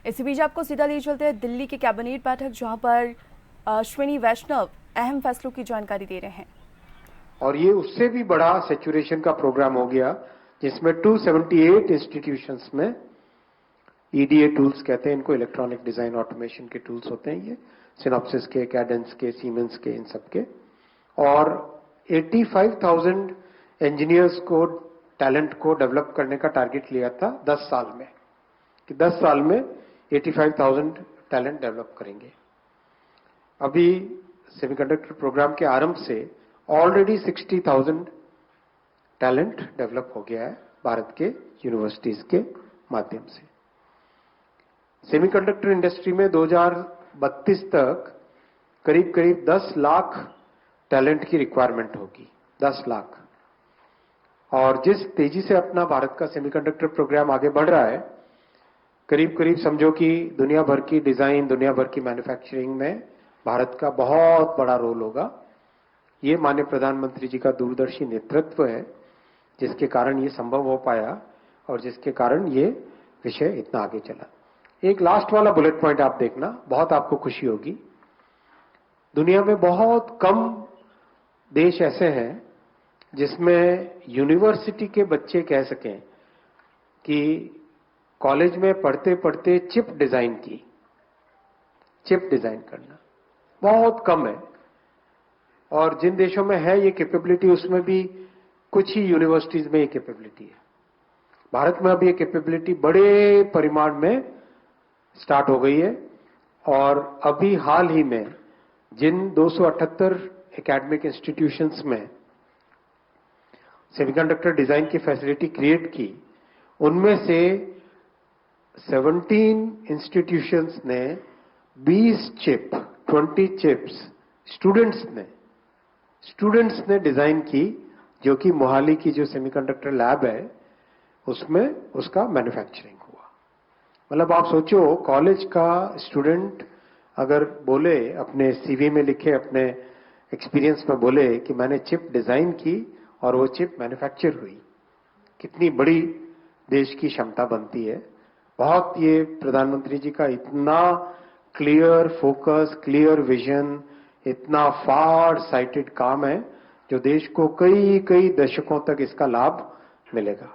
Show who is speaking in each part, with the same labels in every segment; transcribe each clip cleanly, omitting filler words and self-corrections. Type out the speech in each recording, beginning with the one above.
Speaker 1: इसी बीच आपको सीधा ले चलते हैं दिल्ली की कैबिनेट बैठक, जहां पर अश्विनी वैष्णव अहम फैसलों की जानकारी दे रहे हैं।
Speaker 2: और ये उससे भी बड़ा सैचुरेशन का प्रोग्राम हो गया, जिसमें 278 इंस्टीट्यूशंस में ईडीए टूल्स कहते हैं इनको, इलेक्ट्रॉनिक डिजाइन ऑटोमेशन के टूल्स होते हैं ये, सिनॉप्सिस के, कैडेंस के, सीमेंस के, इन सब के। और 85,000 इंजीनियर्स को, टैलेंट को डेवलप करने का टारगेट लिया था 10 साल में, कि 10 साल में 85,000 टैलेंट डेवलप करेंगे। अभी सेमीकंडक्टर प्रोग्राम के आरंभ से ऑलरेडी 60,000 टैलेंट डेवलप हो गया है भारत के यूनिवर्सिटीज के माध्यम से। सेमीकंडक्टर इंडस्ट्री में 2032 तक करीब करीब 10 लाख टैलेंट की रिक्वायरमेंट होगी, 10 लाख। और जिस तेजी से अपना भारत का सेमीकंडक्टर प्रोग्राम आगे बढ़ रहा है, करीब करीब समझो कि दुनिया भर की डिजाइन, दुनिया भर की मैन्युफैक्चरिंग में भारत का बहुत बड़ा रोल होगा। ये माननीय प्रधानमंत्री जी का दूरदर्शी नेतृत्व है, जिसके कारण ये संभव हो पाया और जिसके कारण ये विषय इतना आगे चला। एक लास्ट वाला बुलेट पॉइंट आप देखना, बहुत आपको खुशी होगी। दुनिया में बहुत कम देश ऐसे हैं जिसमें यूनिवर्सिटी के बच्चे कह सकें कि कॉलेज में पढ़ते पढ़ते चिप डिजाइन करना बहुत कम है। और जिन देशों में है ये कैपेबिलिटी, उसमें भी कुछ ही यूनिवर्सिटीज में ये कैपेबिलिटी है। भारत में अभी ये कैपेबिलिटी बड़े परिमाण में स्टार्ट हो गई है। और अभी हाल ही में जिन 278 एकेडमिक इंस्टीट्यूशंस में सेमीकंडक्टर डिजाइन की फैसिलिटी क्रिएट की, उनमें से 17 इंस्टीट्यूशंस ने 20 चिप्स स्टूडेंट्स ने डिजाइन की, जो कि मोहाली की जो सेमीकंडक्टर लैब है उसमें उसका मैन्युफैक्चरिंग हुआ। मतलब आप सोचो, कॉलेज का स्टूडेंट अगर बोले, अपने सीवी में लिखे, अपने एक्सपीरियंस में बोले कि मैंने चिप डिजाइन की और वो चिप मैन्युफैक्चर हुई, कितनी बड़ी देश की क्षमता बनती है। बहुत ये प्रधानमंत्री जी का इतना क्लियर फोकस, क्लियर विजन, इतना फार साइटेड काम है, जो देश को कई कई दशकों तक इसका लाभ मिलेगा।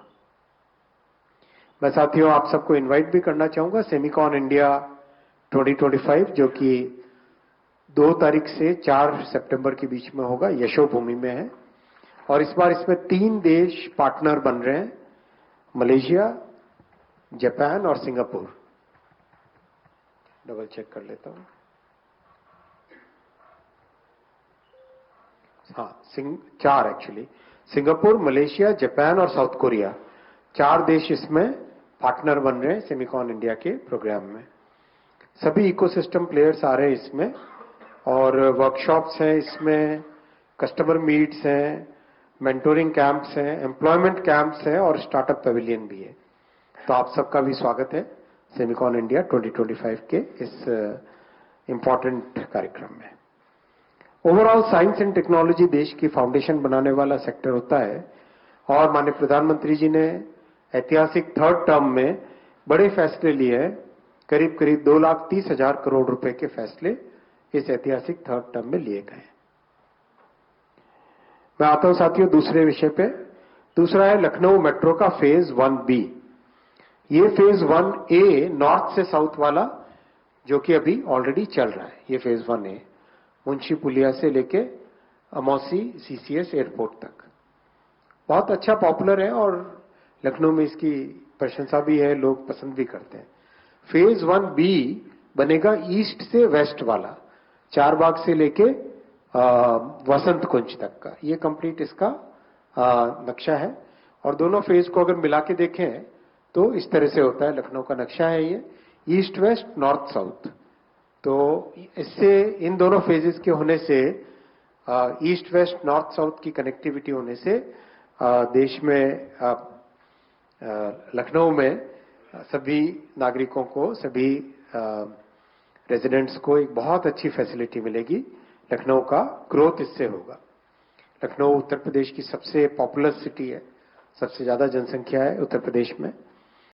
Speaker 2: मैं साथियों आप सबको इनवाइट भी करना चाहूंगा सेमिकॉन इंडिया 2025, जो कि 2 तारीख से 4 सितंबर के बीच में होगा, यशोभूमि में है। और इस बार इसमें 3 देश पार्टनर बन रहे हैं, मलेशिया, जापान और सिंगापुर। डबल चेक कर लेता हूं। हाँ, 4 एक्चुअली, सिंगापुर, मलेशिया, जापान और साउथ कोरिया, 4 देश इसमें पार्टनर बन रहे हैं सेमिकॉन इंडिया के प्रोग्राम में। सभी इकोसिस्टम प्लेयर्स आ रहे हैं इसमें, और वर्कशॉप्स हैं इसमें, कस्टमर मीट्स हैं, मेंटोरिंग कैंप्स हैं, एम्प्लॉयमेंट कैंप्स हैं और स्टार्टअप पेविलियन भी है। तो आप सबका भी स्वागत है सेमिकॉन इंडिया 2025 के इस इंपॉर्टेंट कार्यक्रम में। ओवरऑल साइंस एंड टेक्नोलॉजी देश की फाउंडेशन बनाने वाला सेक्टर होता है, और माननीय प्रधानमंत्री जी ने ऐतिहासिक 3rd टर्म में बड़े फैसले लिए हैं। करीब करीब 2,30,000 करोड़ रुपए के फैसले इस ऐतिहासिक 3rd टर्म में लिए गए। मैं आता हूं साथियों दूसरे विषय पे। दूसरा है लखनऊ मेट्रो का फेज 1B। ये फेज 1A नॉर्थ से साउथ वाला, जो कि अभी ऑलरेडी चल रहा है, ये फेज 1A मुंशी पुलिया से लेके अमौसी CCS एयरपोर्ट तक बहुत अच्छा पॉपुलर है, और लखनऊ में इसकी प्रशंसा भी है, लोग पसंद भी करते हैं। फेज 1B बनेगा ईस्ट से वेस्ट वाला, चारबाग से लेके वसंत कुंज तक का, ये कंप्लीट इसका नक्शा है। और दोनों फेज को अगर मिला के देखें तो इस तरह से होता है, लखनऊ का नक्शा है ये, ईस्ट वेस्ट नॉर्थ साउथ। तो इससे, इन दोनों फेजेस के होने से, ईस्ट वेस्ट नॉर्थ साउथ की कनेक्टिविटी होने से देश में, लखनऊ में सभी नागरिकों को, सभी रेजिडेंट्स को एक बहुत अच्छी फैसिलिटी मिलेगी। लखनऊ का ग्रोथ इससे होगा। लखनऊ उत्तर प्रदेश की सबसे पॉपुलर सिटी है, सबसे ज्यादा जनसंख्या है उत्तर प्रदेश में।